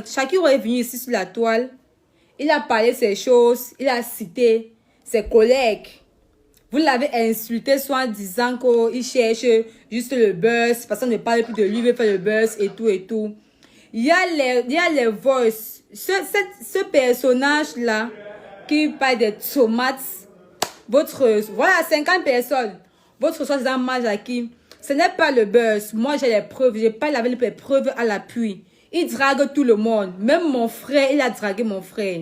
Shakiro est venu ici sur la toile. Il a parlé ses choses. Il a cité ses collègues. Vous l'avez insulté soit en disant qu'il cherche juste le buzz. Parce qu'on ne parle plus de lui, il veut faire le buzz et tout et tout. Il y a les voices. Ce personnage-là qui parle des tomates. Voilà, 50 personnes. Votre soi-disant Majaki. Ce n'est pas le buzz. Moi, j'ai les preuves. J'ai pas lavé les preuves à l'appui. Il drague tout le monde. Même mon frère, il a dragué mon frère.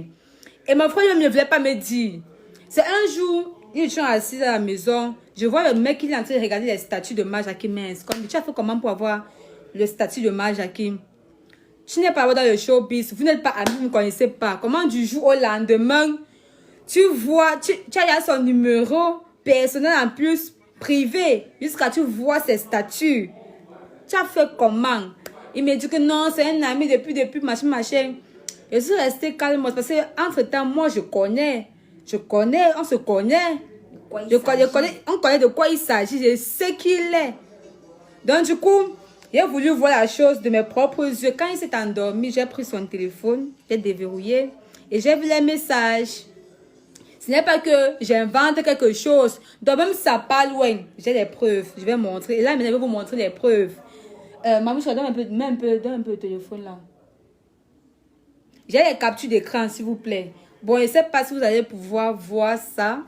Et mon frère ne voulait pas me dire. C'est un jour, ils étaient assis à la maison. Je vois le mec qui est en train de regarder les statues de Majaki. Mais tu as fait comment pour avoir le statut de Majaki? Tu n'es pas dans le showbiz. Vous n'êtes pas amis, vous ne connaissez pas. Comment du jour au lendemain, tu vois, tu as son numéro personnel en plus privé. Jusqu'à tu vois ses statuts. Tu as fait comment? Il me dit que non, c'est un ami depuis machin. Je suis resté calme parce que entre temps, moi je connais, on se connaît. On connaît de quoi il s'agit, je sais qui il est. Donc du coup, j'ai voulu voir la chose de mes propres yeux. Quand il s'est endormi, j'ai pris son téléphone, j'ai déverrouillé et j'ai vu les messages. Ce n'est pas que j'invente quelque chose. Donc même ça part loin, j'ai les preuves. Je vais montrer. Et là, maintenant, je vais vous montrer les preuves. Maman, je donne un peu le téléphone là. J'ai les captures d'écran, s'il vous plaît. Bon, je ne sais pas si vous allez pouvoir voir ça.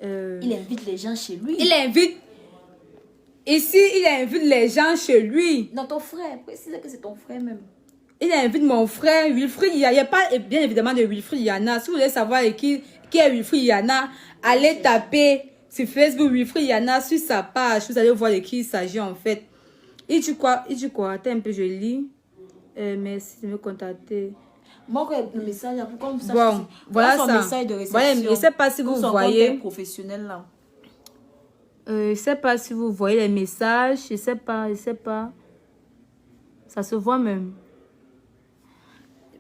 Il invite les gens chez lui. Il invite les gens chez lui. Non, ton frère. Précise que c'est ton frère même. Il invite mon frère, Wilfried. Il n'y a pas bien évidemment de Wilfried Yana. Si vous voulez savoir qui est Wilfried Yana, allez taper sur Facebook Wilfried Yana sur sa page. Vous allez voir de qui il s'agit en fait. Il dit quoi? Attends un peu, je lis. Merci de me contacter. Moi, le message, pourquoi vous sachez bon, voilà son ça. message de réception. Voilà, je ne sais pas si vous voyez. Professionnel là. Je ne sais pas si vous voyez les messages. Je ne sais pas. Ça se voit même.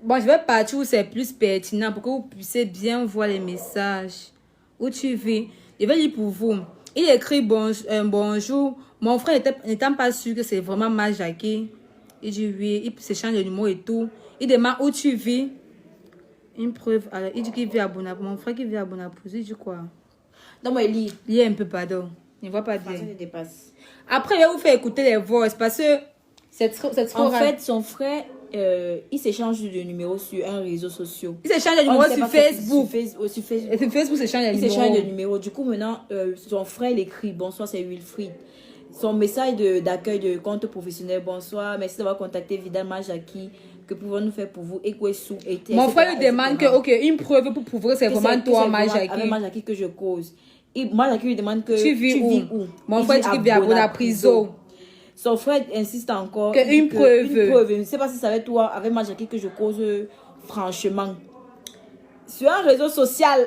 Bon, je vais partir où c'est plus pertinent pour que vous puissiez bien voir les messages. Où tu vis. Je vais lire pour vous. Il écrit bonjour. Mon frère n'étant pas sûr que c'est vraiment Majaki. Il dit oui. Il s'échange le numéro et tout. Il demande où tu vis. Une preuve. Alors, il dit qu'il vit à Bonaparte. Mon frère qui vit à Bonaparte. Il dit quoi? Non, moi, il lit. Il y a un peu, pardon. Il ne voit pas bien. Je dépasse. Après, je vais vous faire écouter les voix. Parce que c'est trop en fait, son frère, il s'échange de numéros sur un réseau social. Il s'échange de numéros sur Facebook. Sur Facebook. Et sur Facebook, il s'échange de numéros. Du coup, maintenant, son frère, il écrit bonsoir, c'est Wilfried. Son message d'accueil de compte professionnel, bonsoir, merci d'avoir contacté Vidal Majaki. Que pouvons-nous faire pour vous? Et quoi sous été. Mon frère lui demande que, ok, une preuve pour prouver c'est vraiment toi, Majaki. Avec Majaki que je cause. Et Majaki lui demande que tu vis où? Mon frère dit qu'il vit à Bonaparte. Son frère insiste encore. Une preuve. Je ne sais pas si c'est avec toi, avec Majaki que je cause franchement. Sur un réseau social.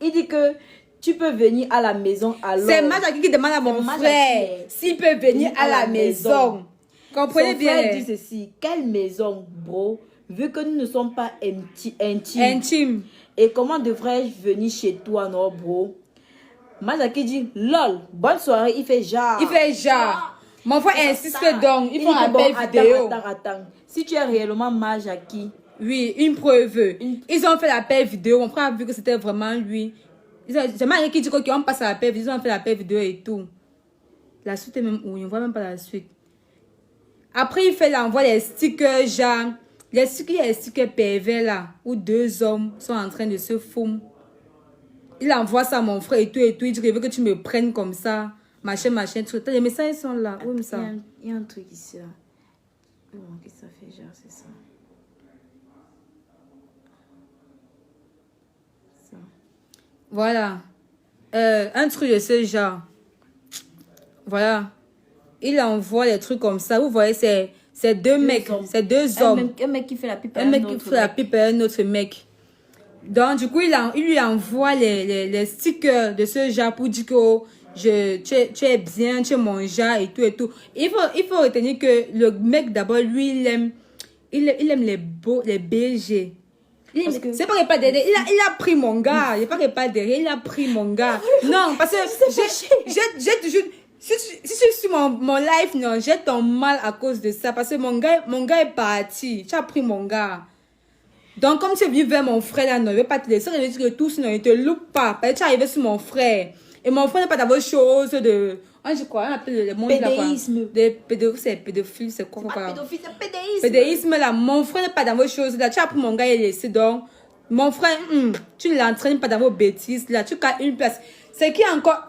Il dit que tu peux venir à la maison alors. C'est Majaki qui demande à mon frère s'il peut venir à la maison. Comprenez bien. Son frère dit ceci. Quelle maison, bro? Vu que nous ne sommes pas intimes. Et comment devrais-je venir chez toi, non, bro? Majaki dit, lol, bonne soirée, il fait genre. Mon frère insiste donc, il faut un appel vidéo. Attends. Si tu es réellement Majaki. Oui, une preuve. Ils ont fait l'appel vidéo, mon frère a vu que c'était vraiment lui. C'est Majaki qui dit qu'on passe à l'appel vidéo, ils ont fait l'appel vidéo et tout. La suite est même où, on ne voit même pas la suite. Après, il fait l'envoi des stickers, genre, les stickers pervers là, où deux hommes sont en train de se foutre. Il envoie ça à mon frère et tout. Il dit qu'il veut que tu me prennes comme ça. Machin. Tout. Les messages sont là. Où est ça? Il y a un truc ici. Là. Qu'est-ce que ça fait, genre, c'est ça. Voilà. Un truc de ce genre. Voilà. Il envoie des trucs comme ça. Vous voyez, c'est deux mecs. C'est deux hommes. Un mec qui fait la pipe à un mec qui fait la pipe à un autre mec. Donc, du coup, il lui envoie les stickers de ce genre pour dire que tu es bien, tu es mon genre et tout. Il faut retenir que le mec, d'abord, lui, il aime les BG. C'est pas qu'il n'est pas derrière. Il a pris mon gars. Il n'est pas qu'il n'est pas derrière. Il a pris mon gars. Non, parce que j'ai toujours... Si tu suis mon live, non, j'ai ton mal à cause de ça. Parce que mon gars est parti. Tu as pris mon gars. Donc, comme tu es venu vers mon frère, là, non, je ne vais pas te laisser. Je vais dire que tous, non, il te loupe pas. Parce que tu es arrivé sur mon frère. Et mon frère n'est pas dans vos choses de... Je crois, on appelle le monde pédéisme. C'est pédophile, c'est quoi? Pédophile, c'est pédéisme. Pédéisme, là, mon frère n'est pas dans vos choses, là. Tu as pris mon gars et laissé, donc... Mon frère, tu ne l'entraînes pas dans vos bêtises, là. Tu as une place. C'est qui encore...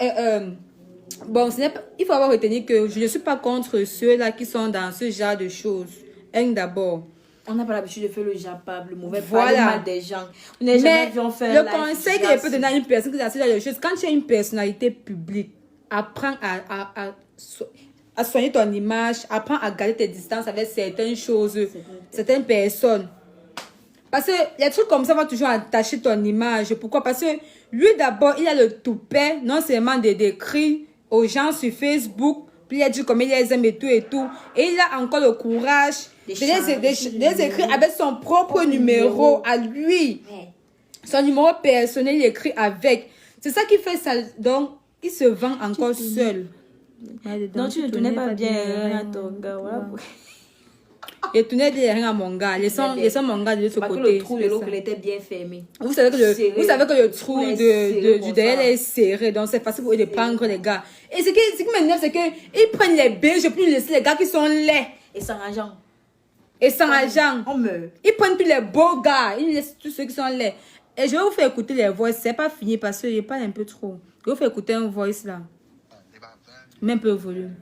Bon, il faut avoir retenu que je ne suis pas contre ceux-là qui sont dans ce genre de choses. D'abord. On n'a pas l'habitude de faire le japable, le mauvais mal des gens. Mais le conseil que je peux donner à une personne qui est dans ce genre de choses, quand tu as une personnalité publique, apprends à soigner ton image, apprends à garder tes distances avec certaines choses, certaines personnes. Parce que les trucs comme ça vont toujours attacher ton image. Pourquoi? Parce que lui, d'abord, il a le toupet, non seulement d'écrire aux gens sur Facebook, puis il a dit comment il les aime et tout. Et il a encore le courage de les écrire avec son propre numéro à lui. Son numéro personnel, il écrit avec. C'est ça qui fait ça. Donc, il se vend encore seul. Non, tu ne tenais pas bien à ton gars. Voilà. Il tournait rien à mon gars. Laissons mon gars de l'autre côté. Le trou de l'eau, il était bien fermé. Vous savez que le trou du derrière est serré. Donc, c'est facile pour eux de prendre les gars. Et ce qui m'énerve, c'est qu'ils prennent les belges pour laisser les gars qui sont laids. Et sans argent. On meurt. Ils prennent tous les beaux gars. Ils laissent tous ceux qui sont laids. Et je vais vous faire écouter les voix. C'est pas fini parce que je parle un peu trop. Je vais vous faire écouter un voice là. Même un peu de volume.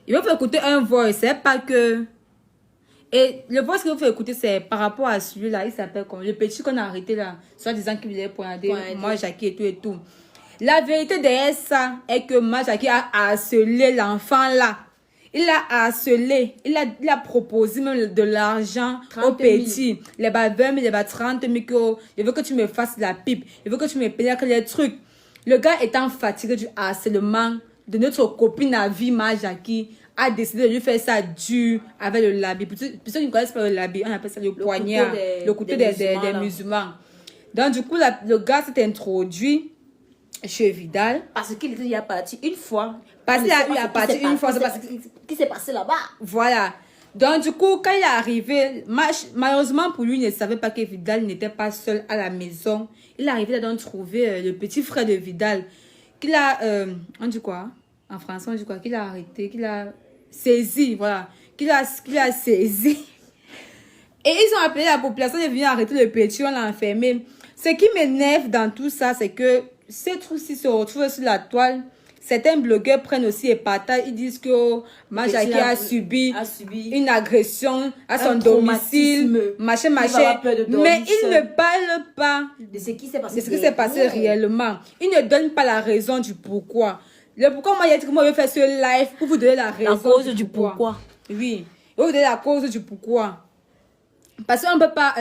Il va faire écouter un voice, c'est pas que... Et le voice que vous faites écouter, c'est par rapport à celui-là, il s'appelle comme le petit qu'on a arrêté là, soit disant qu'il voulait pointer, moi, Jackie et tout. La vérité derrière ça est que moi, Jackie a harcelé l'enfant là. Il l'a harcelé, il a proposé même de l'argent au petit. Les bas 20 000, les bas 30 000, je veux que tu me fasses la pipe, je veux que tu me payes les trucs. Le gars étant fatigué du harcèlement de notre copine à vie, ma Jackie, a décidé de lui faire ça dur avec le labi. Pour ceux qui ne connaissent pas le labi, on appelle ça le poignard, le couteau des musulmans. Donc, du coup, le gars s'est introduit chez Vidal. Parce qu'il était déjà parti une fois. Parce qu'il a parti une fois. Qu'est-ce qui s'est passé là-bas? Voilà. Donc, du coup, quand il est arrivé, malheureusement pour lui, il ne savait pas que Vidal n'était pas seul à la maison. Il est arrivé là, donc trouver le petit frère de Vidal. Qu'il a, on dit quoi? En français, on dit quoi? Qu'il a arrêté, qu'il a saisi, voilà. Qu'il a saisi. Et ils ont appelé la population, ils sont venus arrêter le petit, on l'a enfermé. Ce qui m'énerve dans tout ça, c'est que ces trucs-ci se retrouvent sur la toile. Certains blogueurs prennent aussi et partagent. Ils disent que Jackie a subi une agression à son domicile, machin. Mais ils ne parlent pas de ce qui s'est passé réellement. Ils ne donnent pas la raison du pourquoi. Le pourquoi, moi, il a dit que moi, je vais faire ce live pour vous donner la raison. La cause du pourquoi. Oui. Je vais vous donner la cause du pourquoi. Parce qu'on ne peut pas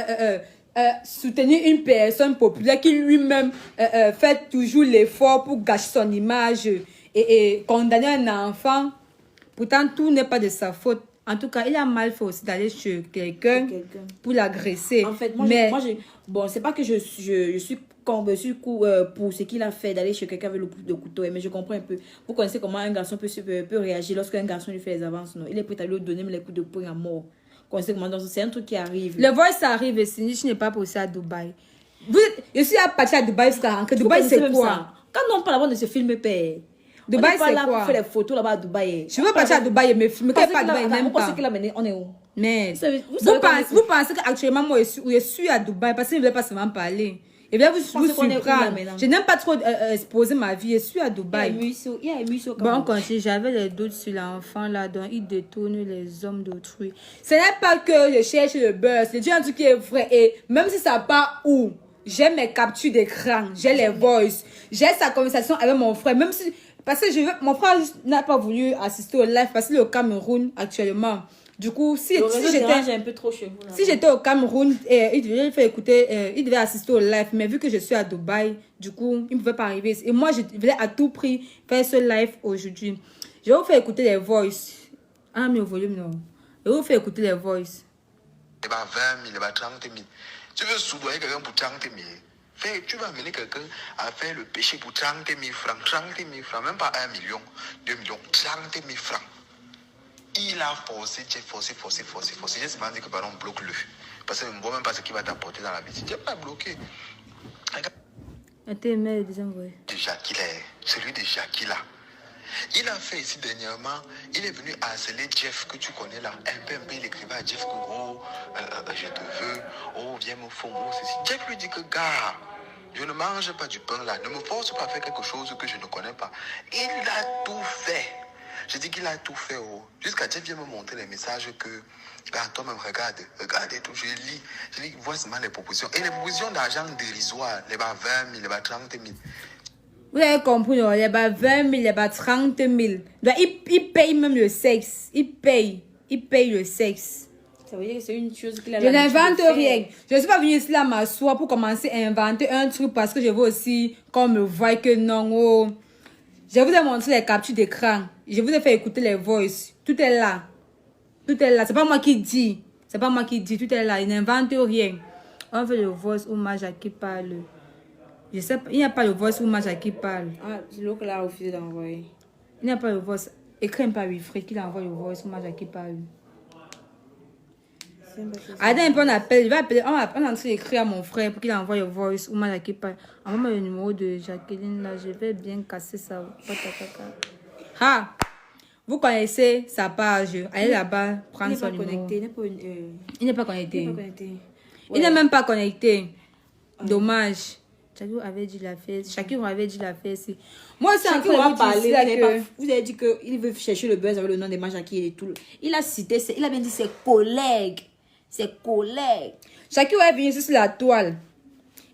soutenir une personne populaire qui lui-même fait toujours l'effort pour gâcher son image et condamner un enfant. Pourtant, tout n'est pas de sa faute. En tout cas, il a mal fait aussi d'aller chez quelqu'un pour l'agresser. En fait, bon, c'est pas que je suis convaincue pour ce qu'il a fait d'aller chez quelqu'un avec le couteau, mais je comprends un peu. Vous connaissez comment un garçon peut réagir lorsqu'un garçon lui fait les avances, non? Il est prêt à lui donner les coups de poing à mort. C'est un truc qui arrive. Le voice arrive ici, je n'ai pas poussé à Dubaï. Je suis à partir à Dubaï jusqu'à rentrer. Dubaï, c'est quoi? Quand on parle avant de ce film, père. Dubaï, c'est quoi? On fait les photos là-bas à Dubaï. Je veux partir à Dubaï et me filmer. Quand pas à Dubaï, même pas. Vous pensez qu'il a mené? On est où? Mais vous pensez qu'actuellement, moi, je suis à Dubaï parce qu'il ne veut pas seulement parler. Et bien, vous surprendre. Je n'aime pas trop exposer ma vie. Je suis à Dubaï. Bon, quand j'avais les doutes sur l'enfant là, donc il détourne les hommes d'autrui. Ce n'est pas que je cherche le buzz. C'est un truc qui est vrai. Et même si ça part où, j'ai mes captures d'écran, j'ai les voices, j'ai sa conversation avec mon frère. Même si, parce que mon frère n'a pas voulu assister au live parce qu'il est au Cameroun actuellement. Du coup, si j'étais un peu trop chez vous, si j'étais au Cameroun, il devait faire écouter, il devait assister au live, mais vu que je suis à Dubaï, du coup, il ne pouvait pas arriver. Et moi, je voulais à tout prix faire ce live aujourd'hui. Je vais vous faire écouter les voices. Ah, mais au volume, non. Je vais vous faire écouter les voices. Il va 20 000, il va 30 000. Tu veux soudoyer quelqu'un pour 30 000. Tu vas amener quelqu'un à faire le péché pour 30 000 francs. 30 000 francs, même pas 1 million, 2 millions, 30 000 francs. Il a forcé, Jeff, forcé. J'ai seulement dit que pardon, bloque-le. Parce que je ne vois même pas ce qu'il va t'apporter dans la vie. Jeff l'a bloqué. Celui de Jackie là. Il a fait ici dernièrement, il est venu harceler Jeff que tu connais là. Un peu, il écrivait à Jeff que oh, je te veux, oh, viens me fondre, oh, ceci. Jeff lui dit que gars, je ne mange pas du pain là, ne me force pas à faire quelque chose que je ne connais pas. Il a tout fait. Je dis qu'il a tout fait. Oh. Jusqu'à Jeff vient me montrer les messages que, ah, toi-même regarde et tout. Je lis, vois seulement les propositions. Et les propositions d'argent dérisoires, les bas 20 000, les bas 30 000. Vous avez compris, non? Les bas 20 000, les bas 30 000. Donc, il paye même le sexe. Il paye le sexe. Ça veut dire que c'est une chose qu'il a. Je n'invente rien. Je ne suis pas venue ici là m'asseoir pour commencer à inventer un truc parce que je veux aussi qu'on me voie que non. Oh. Je vous ai montré les captures d'écran. Je vous ai fait écouter les voices. Tout est là. Tout est là. C'est pas moi qui dis. C'est pas moi qui dis. Tout est là. Il n'invente rien. On fait le voice où Maja qui parle. Je sais pas. Il n'y a pas le voice où Maja qui parle. Ah, c'est l'autre là a refusé d'envoyer. Il n'y a pas le voice. Écris pas Wilfred qu'il envoie le voice où Maja qui parle. Adam, on appelle. On est en train d'écrire à mon frère pour qu'il envoie le voice où Maja qui parle. Envoie-moi le numéro de Jacqueline là. Je vais bien casser ça. Ah! Vous connaissez sa page. Allez là-bas, prendre son numéro. Il n'est pas connecté. Il n'est même pas connecté. Dommage. Chacun avait dit la fête. Moi, c'est un peu parler. Vous avez dit qu'il veut chercher le buzz avec le nom de Majaki et tout. Il a cité, il a bien dit ses collègues. Chacun est venu sur la toile.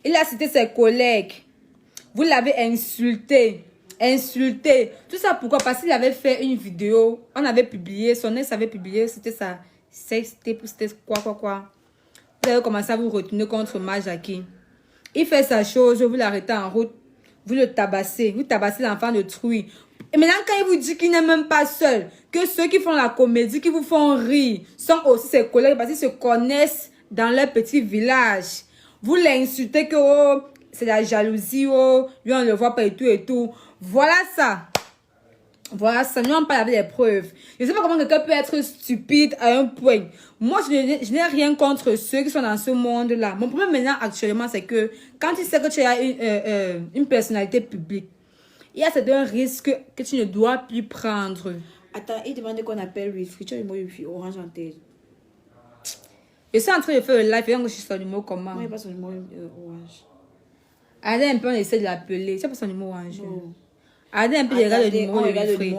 Il a cité ses collègues. Vous l'avez insulté. Tout ça pourquoi? Parce qu'il avait fait une vidéo. On avait publié. Son ex avait publié. C'était sa sextape. C'était quoi. Vous avez commencé à vous retourner contre Majaki. Il fait sa chose. Vous l'arrêtez en route. Vous le tabassez. Vous tabassez l'enfant de truie. Et maintenant, quand il vous dit qu'il n'est même pas seul, que ceux qui font la comédie, qui vous font rire, sont aussi ses collègues parce qu'ils se connaissent dans leur petit village. Vous l'insultez que oh, c'est la jalousie, oh, lui on ne le voit pas et tout. Voilà ça. Nous on parle avec les preuves. Je ne sais pas comment quelqu'un peut être stupide à un point. Moi, je n'ai rien contre ceux qui sont dans ce monde-là. Mon problème maintenant, actuellement, c'est que quand tu sais que tu as une personnalité publique, il y a certains risques que tu ne dois plus prendre. Attends, il demande qu'on appelle Wi-Fi. Tu as le mot Wi-Fi orange en tête. Je suis en train de faire le live et donc je suis sur le numéro comment? Moi, il n'y a pas son numéro orange. Allez un peu, on essaie de l'appeler. Tu n'as pas son numéro orange? Allez un peu, regarde le numéro de Wi-Fi.